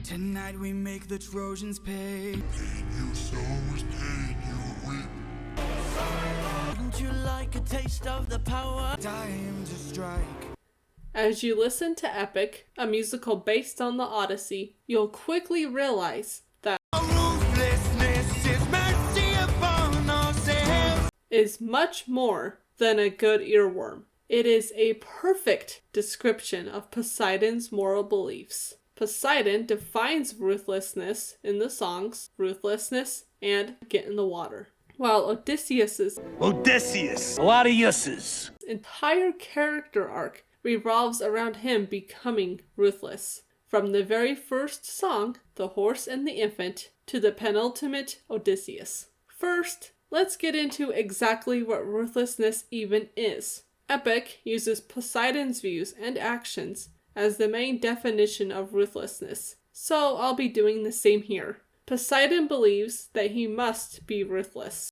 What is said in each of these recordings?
Tonight we make the Trojans pay. Pain you sow is pain you reap. Wouldn't you like a taste of the power? Time to strike. As you listen to Epic, a musical based on the Odyssey, you'll quickly realize that Ruthlessness is mercy upon ourselves. is much more than a good earworm. It is a perfect description of Poseidon's moral beliefs. Poseidon defines ruthlessness in the songs Ruthlessness and Get in the Water, while Odysseus's Odysseus, a lot of yusses. entire character arc revolves around him becoming ruthless. From the very first song, The Horse and the Infant, to the penultimate Odysseus. First, let's get into exactly what ruthlessness even is. Epic uses Poseidon's views and actions as the main definition of ruthlessness, so I'll be doing the same here. Poseidon believes that he must be ruthless.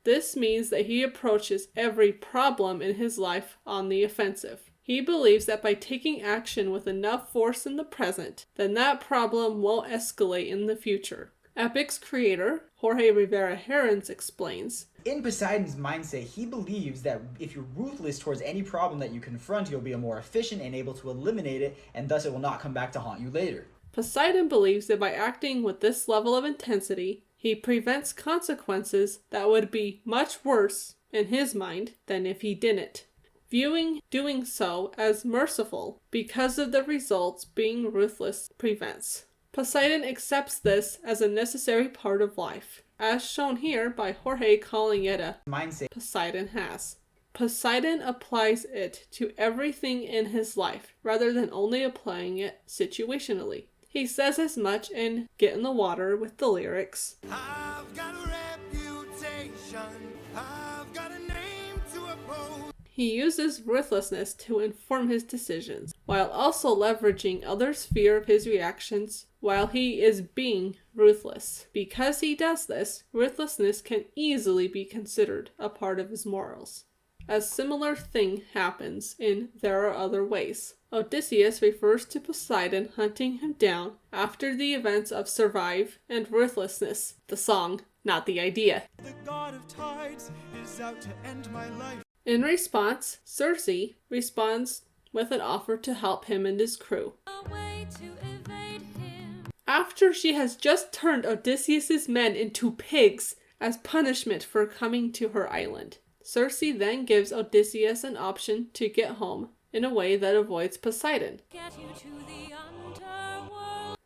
This means that he approaches every problem in his life on the offensive. He believes that by taking action with enough force in the present, then that problem won't escalate in the future. Epic's creator, Jorge Rivera Herons, explains, in Poseidon's mindset, he believes that if you're ruthless towards any problem that you confront, you'll be more efficient and able to eliminate it, and thus it will not come back to haunt you later. Poseidon believes that by acting with this level of intensity, he prevents consequences that would be much worse, in his mind, than if he didn't, viewing doing so as merciful because of the results being ruthless prevents. Poseidon accepts this as a necessary part of life, as shown here by Jorge calling it a mindset Poseidon has. Poseidon applies it to everything in his life, rather than only applying it situationally. He says as much in Get in the Water with the lyrics, I've got a reputation. I've got a name to uphold. He uses ruthlessness to inform his decisions, while also leveraging others' fear of his reactions while he is being ruthless. Because he does this, ruthlessness can easily be considered a part of his morals. A similar thing happens in There Are Other Ways. Odysseus refers to Poseidon hunting him down after the events of Survive and Ruthlessness, the song, not the idea. The god of tides is out to end my life. In response, Circe responds with an offer to help him and his crew. After she has just turned Odysseus' men into pigs as punishment for coming to her island, Circe then gives Odysseus an option to get home in a way that avoids Poseidon.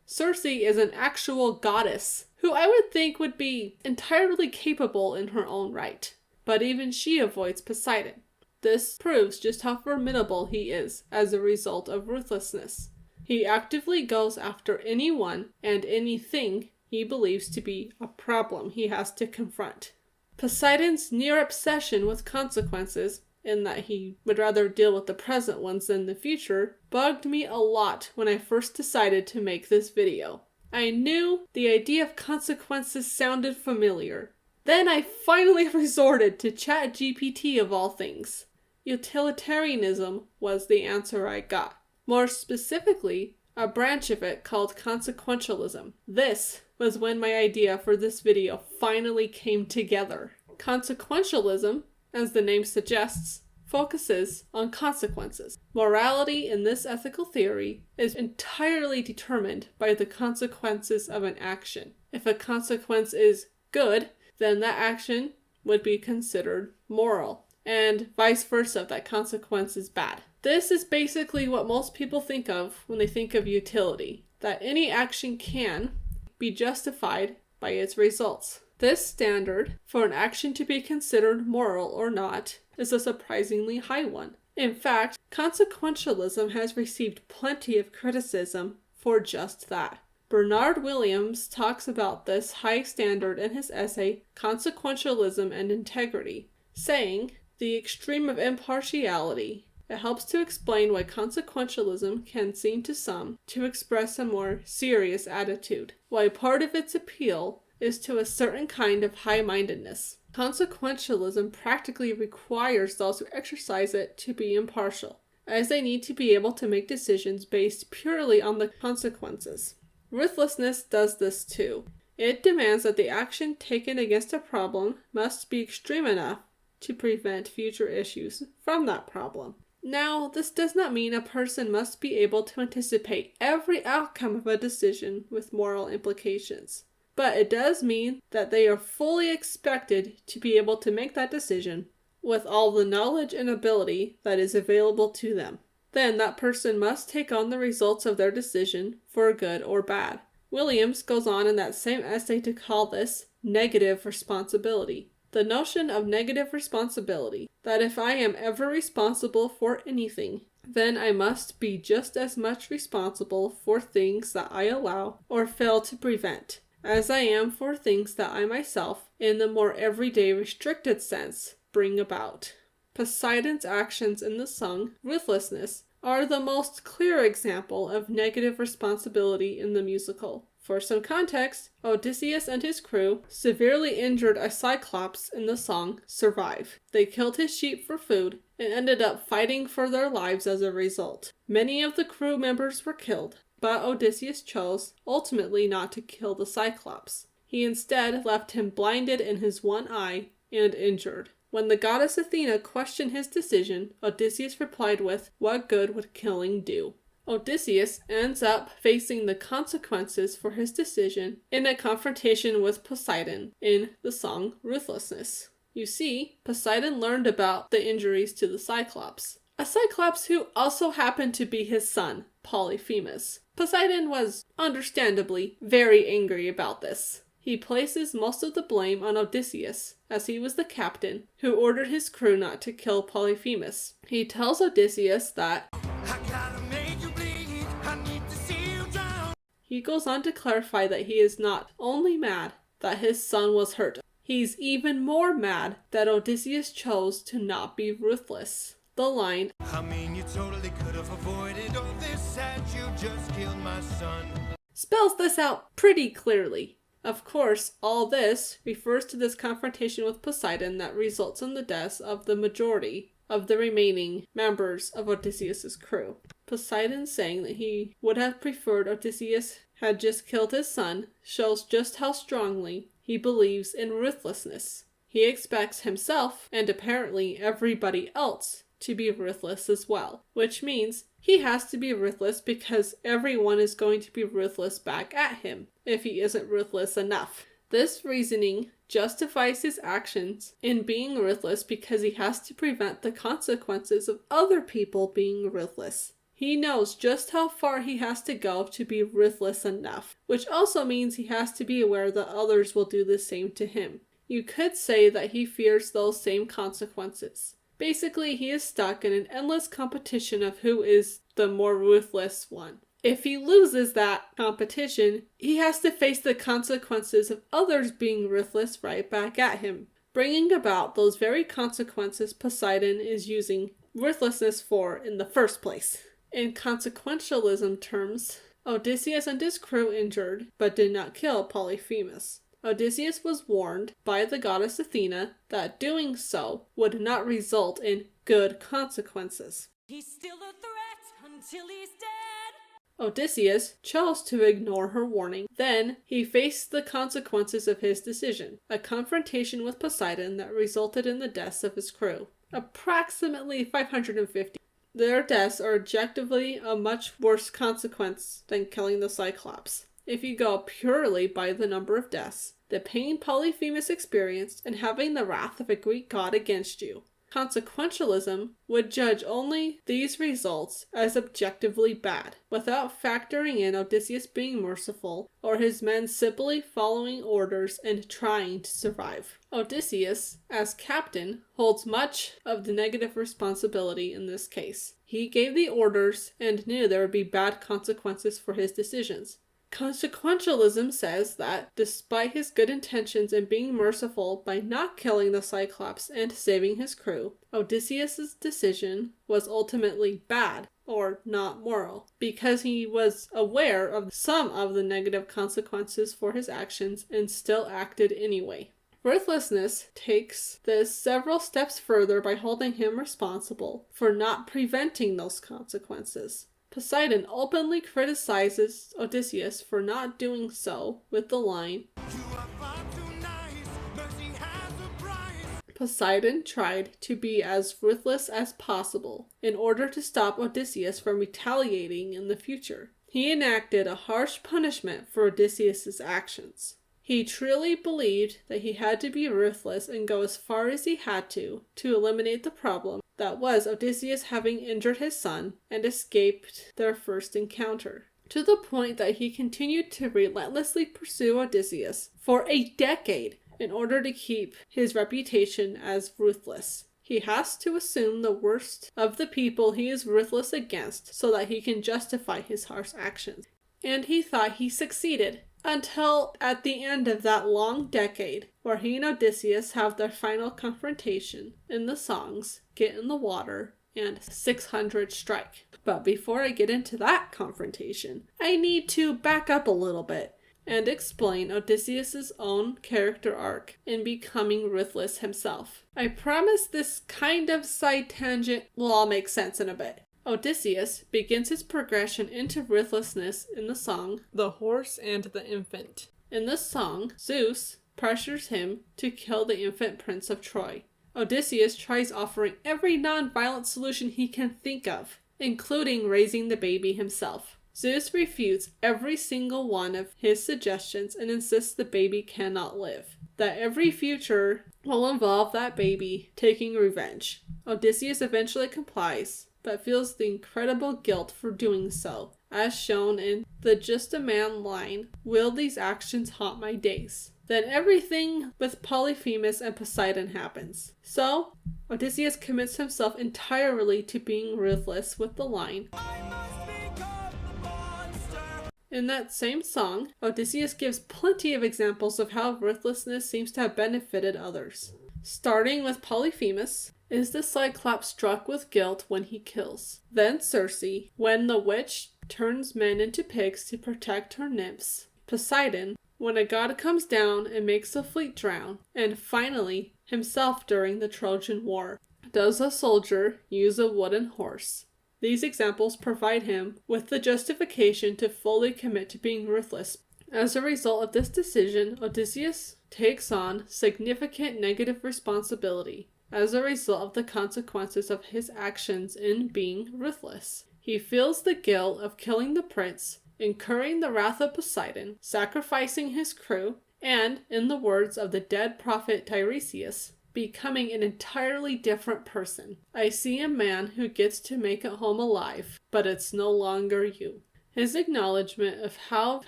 Circe is an actual goddess who I would think would be entirely capable in her own right, but even she avoids Poseidon. This proves just how formidable he is as a result of ruthlessness. He actively goes after anyone and anything he believes to be a problem he has to confront. Poseidon's near obsession with consequences, in that he would rather deal with the present ones than the future, bugged me a lot when I first decided to make this video. I knew the idea of consequences sounded familiar. Then I finally resorted to ChatGPT of all things. Utilitarianism was the answer I got. More specifically, a branch of it called consequentialism. This was when my idea for this video finally came together. Consequentialism, as the name suggests, focuses on consequences. Morality in this ethical theory is entirely determined by the consequences of an action. If a consequence is good, then that action would be considered moral, and vice versa if that consequence is bad. This is basically what most people think of when they think of utility, that any action can be justified by its results. This standard for an action to be considered moral or not is a surprisingly high one. In fact, consequentialism has received plenty of criticism for just that. Bernard Williams talks about this high standard in his essay Consequentialism and Integrity, saying, "The extreme of impartiality. It helps to explain why consequentialism can seem to some to express a more serious attitude, why part of its appeal is to a certain kind of high-mindedness. Consequentialism practically requires those who exercise it to be impartial, as they need to be able to make decisions based purely on the consequences. Ruthlessness does this too. It demands that the action taken against a problem must be extreme enough to prevent future issues from that problem. Now, this does not mean a person must be able to anticipate every outcome of a decision with moral implications, but it does mean that they are fully expected to be able to make that decision with all the knowledge and ability that is available to them. Then that person must take on the results of their decision for good or bad. Williams goes on in that same essay to call this negative responsibility. The notion of negative responsibility, that if I am ever responsible for anything, then I must be just as much responsible for things that I allow or fail to prevent, as I am for things that I myself, in the more everyday restricted sense, bring about. Poseidon's actions in the song Ruthlessness are the most clear example of negative responsibility in the musical. For some context, Odysseus and his crew severely injured a cyclops in the song Survive. They killed his sheep for food and ended up fighting for their lives as a result. Many of the crew members were killed, but Odysseus chose ultimately not to kill the cyclops. He instead left him blinded in his one eye and injured. When the goddess Athena questioned his decision, Odysseus replied with, "What good would killing do?" Odysseus ends up facing the consequences for his decision in a confrontation with Poseidon in the song Ruthlessness. You see, Poseidon learned about the injuries to the Cyclops, a Cyclops who also happened to be his son, Polyphemus. Poseidon was, understandably, very angry about this. He places most of the blame on Odysseus, as he was the captain who ordered his crew not to kill Polyphemus. He tells Odysseus that I gotta make you bleed. I need to see you drown. he goes on to clarify that he is not only mad that his son was hurt, he's even more mad that Odysseus chose to not be ruthless. The line, I mean, you totally could have avoided all this had you just killed my son. spells this out pretty clearly. Of course, all this refers to this confrontation with Poseidon that results in the deaths of the majority of the remaining members of Odysseus' crew. Poseidon saying that he would have preferred Odysseus had just killed his son shows just how strongly he believes in ruthlessness. He expects himself, and apparently everybody else, to be ruthless as well, which means he has to be ruthless because everyone is going to be ruthless back at him if he isn't ruthless enough. This reasoning justifies his actions in being ruthless because he has to prevent the consequences of other people being ruthless. He knows just how far he has to go to be ruthless enough, which also means he has to be aware that others will do the same to him. You could say that he fears those same consequences. Basically, he is stuck in an endless competition of who is the more ruthless one. If he loses that competition, he has to face the consequences of others being ruthless right back at him, bringing about those very consequences Poseidon is using ruthlessness for in the first place. In consequentialism terms, Odysseus and his crew injured, but did not kill Polyphemus. Odysseus was warned by the goddess Athena that doing so would not result in good consequences. He's still a threat until he's dead. Odysseus chose to ignore her warning. Then he faced the consequences of his decision, a confrontation with Poseidon that resulted in the deaths of his crew. Approximately 550. Their deaths are objectively a much worse consequence than killing the Cyclops. If you go purely by the number of deaths, the pain Polyphemus experienced, and having the wrath of a Greek god against you. Consequentialism would judge only these results as objectively bad, without factoring in Odysseus being merciful, or his men simply following orders and trying to survive. Odysseus, as captain, holds much of the negative responsibility in this case. He gave the orders and knew there would be bad consequences for his decisions. Consequentialism says that, despite his good intentions in being merciful by not killing the Cyclops and saving his crew, Odysseus' decision was ultimately bad, or not moral, because he was aware of some of the negative consequences for his actions and still acted anyway. Ruthlessness takes this several steps further by holding him responsible for not preventing those consequences. Poseidon openly criticizes Odysseus for not doing so with the line, You are far too nice. Mercy has a price. Poseidon tried to be as ruthless as possible in order to stop Odysseus from retaliating in the future. He enacted a harsh punishment for Odysseus's actions. He truly believed that he had to be ruthless and go as far as he had to eliminate the problem that was Odysseus having injured his son and escaped their first encounter, to the point that he continued to relentlessly pursue Odysseus for a decade in order to keep his reputation as ruthless. He has to assume the worst of the people he is ruthless against so that he can justify his harsh actions. And he thought he succeeded, until at the end of that long decade, where he and Odysseus have their final confrontation in the songs Get in the Water and 600 Strike. But before I get into that confrontation, I need to back up a little bit and explain Odysseus' own character arc in becoming ruthless himself. I promise this kind of side tangent will all make sense in a bit. Odysseus begins his progression into ruthlessness in the song The Horse and the Infant. In this song, Zeus pressures him to kill the infant prince of Troy. Odysseus tries offering every non-violent solution he can think of, including raising the baby himself. Zeus refutes every single one of his suggestions and insists the baby cannot live, that every future will involve that baby taking revenge. Odysseus eventually complies, but feels the incredible guilt for doing so, as shown in the "Just a Man" line, "Will these actions haunt my days?" Then everything with Polyphemus and Poseidon happens. So, Odysseus commits himself entirely to being ruthless with the line, I must become the monster. In that same song, Odysseus gives plenty of examples of how ruthlessness seems to have benefited others. Starting with Polyphemus, is the Cyclops struck with guilt when he kills. Then Circe, when the witch turns men into pigs to protect her nymphs. Poseidon, when a god comes down and makes a fleet drown. And finally, himself during the Trojan War. Does a soldier use a wooden horse? These examples provide him with the justification to fully commit to being ruthless. As a result of this decision, Odysseus takes on significant negative responsibility as a result of the consequences of his actions in being ruthless. He feels the guilt of killing the prince, incurring the wrath of Poseidon, sacrificing his crew, and, in the words of the dead prophet Tiresias, becoming an entirely different person. I see a man who gets to make it home alive, but it's no longer you. His acknowledgement of how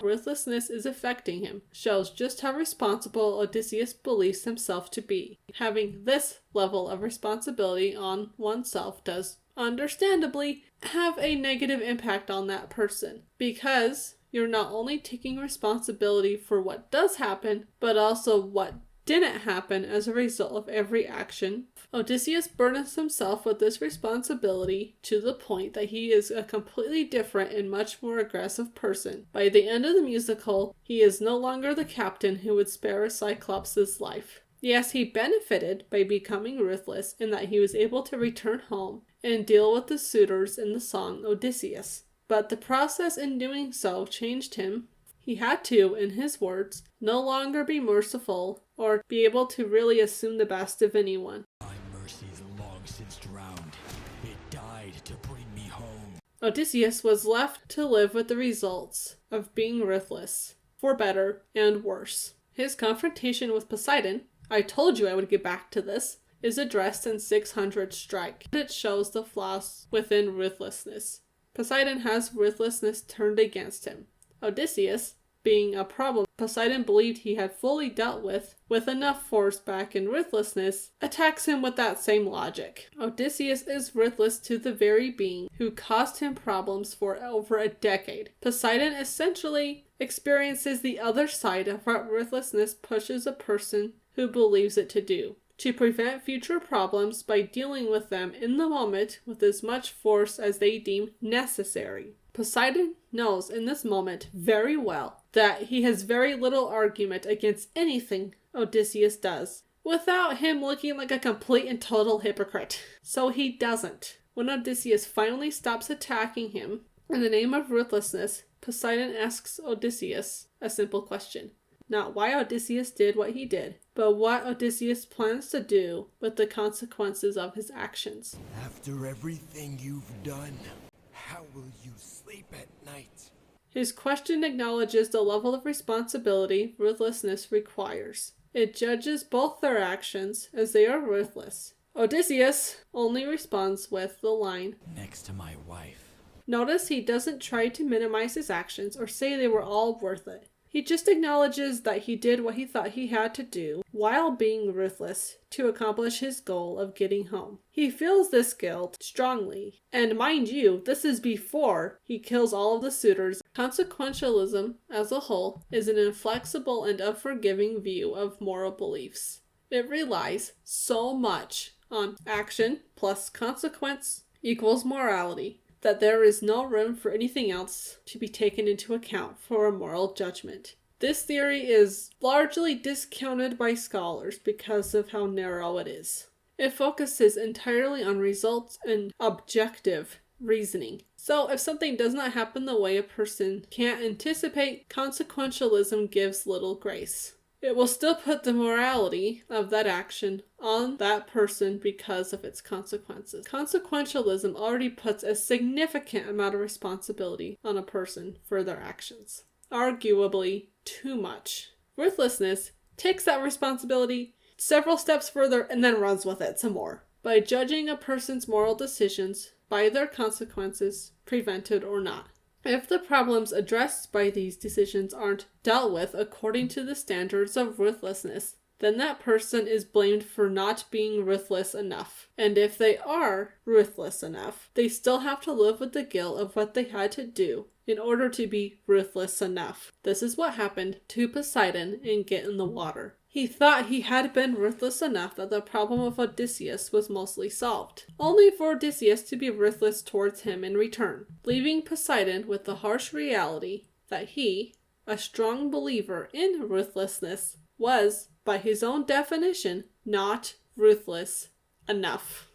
ruthlessness is affecting him shows just how responsible Odysseus believes himself to be. Having this level of responsibility on oneself does, understandably, have a negative impact on that person, because you're not only taking responsibility for what does happen, but also what didn't happen as a result of every action. Odysseus burdens himself with this responsibility to the point that he is a completely different and much more aggressive person. By the end of the musical, he is no longer the captain who would spare a Cyclops' life. Yes, he benefited by becoming ruthless in that he was able to return home and deal with the suitors in the song Odysseus. But the process in doing so changed him. He had to, in his words, no longer be merciful or be able to really assume the best of anyone. My mercy's long since drowned. It died to bring me home. Odysseus was left to live with the results of being ruthless, for better and worse. His confrontation with Poseidon, I told you I would get back to this, is addressed in 600 Strike. It shows the flaws within ruthlessness. Poseidon has ruthlessness turned against him. Odysseus, being a problem Poseidon believed he had fully dealt with enough force back in ruthlessness, attacks him with that same logic. Odysseus is ruthless to the very being who caused him problems for over a decade. Poseidon essentially experiences the other side of what ruthlessness pushes a person who believes it to do, to prevent future problems by dealing with them in the moment with as much force as they deem necessary. Poseidon knows in this moment very well that he has very little argument against anything Odysseus does, without him looking like a complete and total hypocrite. So he doesn't. When Odysseus finally stops attacking him, In the name of ruthlessness, Poseidon asks Odysseus a simple question. Not why Odysseus did what he did, but what Odysseus plans to do with the consequences of his actions. After everything you've done, how will you sleep at night? His question acknowledges the level of responsibility ruthlessness requires. It judges both their actions as they are ruthless. Odysseus only responds with the line, Next to my wife. Notice he doesn't try to minimize his actions or say they were all worth it. He just acknowledges that he did what he thought he had to do while being ruthless to accomplish his goal of getting home. He feels this guilt strongly, and mind you, this is before he kills all of the suitors. Consequentialism, as a whole, is an inflexible and unforgiving view of moral beliefs. It relies so much on action plus consequence equals morality that there is no room for anything else to be taken into account for a moral judgment. This theory is largely discounted by scholars because of how narrow it is. It focuses entirely on results and objective reasoning. So if something does not happen the way a person can't anticipate, consequentialism gives little grace. It will still put the morality of that action on that person because of its consequences. Consequentialism already puts a significant amount of responsibility on a person for their actions. Arguably, too much. Ruthlessness takes that responsibility several steps further and then runs with it some more. By judging a person's moral decisions by their consequences, prevented or not. If the problems addressed by these decisions aren't dealt with according to the standards of ruthlessness, then that person is blamed for not being ruthless enough. And if they are ruthless enough, they still have to live with the guilt of what they had to do in order to be ruthless enough. This is what happened to Poseidon in Get in the Water. He thought he had been ruthless enough that the problem of Odysseus was mostly solved, only for Odysseus to be ruthless towards him in return, leaving Poseidon with the harsh reality that he, a strong believer in ruthlessness, was, by his own definition, not ruthless enough.